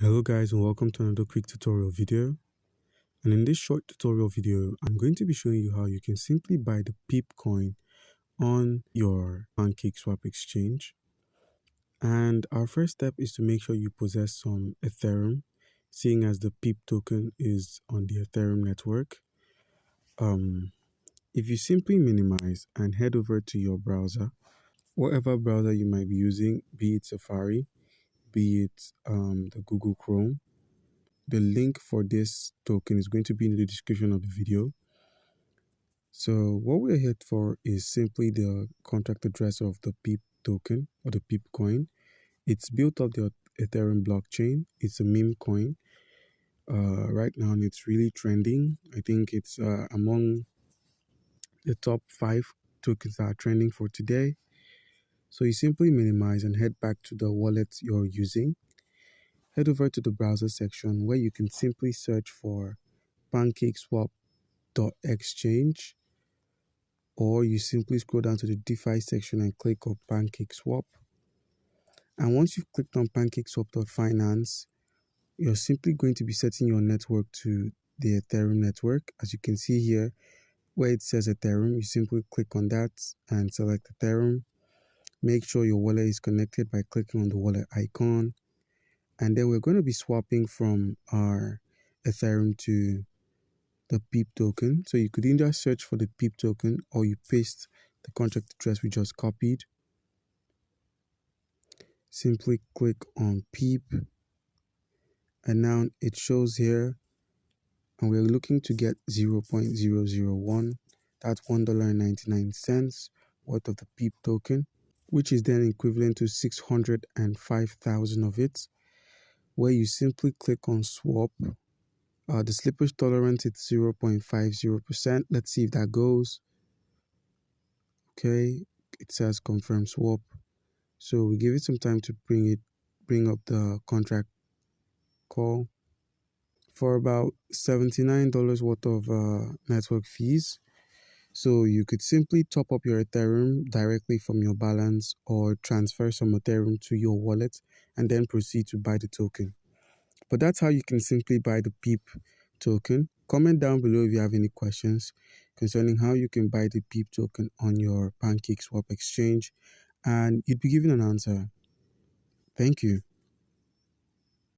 Hello guys, and welcome to another quick tutorial video. And in this short tutorial video, I'm going to be showing you how you can simply buy the PEPE coin on your Pancakeswap exchange. And our first step is to make sure you possess some Ethereum, seeing as the PEPE token is on the Ethereum network. If you simply minimize and head over to your browser, whatever browser you might be using, be it Safari, be it the Google Chrome, the link for this token is going to be in the description of the video. So what we're here for is simply the contract address of the PEPE token or the PEPE coin. It's built off the Ethereum blockchain. It's a meme coin. Right now it's really trending. I think it's among the top 5 tokens that are trending for today. So you simply minimize and head back to the wallet you're using. Head over to the browser section where you can simply search for Pancakeswap.exchange, or you simply scroll down to the DeFi section and click on Pancakeswap. And once you've clicked on Pancakeswap.finance, you're simply going to be setting your network to the Ethereum network. As you can see here, where it says Ethereum, you simply click on that and select Ethereum. Make sure your wallet is connected by clicking on the wallet icon. And then we're going to be swapping from our Ethereum to the PEPE token. So you could either search for the PEPE token or you paste the contract address we just copied. Simply click on PEPE, and now it shows here, and we're looking to get 0.001. That's $1.99 worth of the PEPE token, which is then equivalent to 605,000 of it, where you simply click on swap. The slippage tolerance is 0.50%. Let's see if that goes. Okay, it says confirm swap. So we give it some time to bring up the contract call for about $79 worth of network fees. So you could simply top up your Ethereum directly from your balance or transfer some Ethereum to your wallet and then proceed to buy the token. But that's how you can simply buy the PEPE token. Comment down below if you have any questions concerning how you can buy the PEPE token on your Pancakeswap exchange, and you'd be given an answer. Thank you.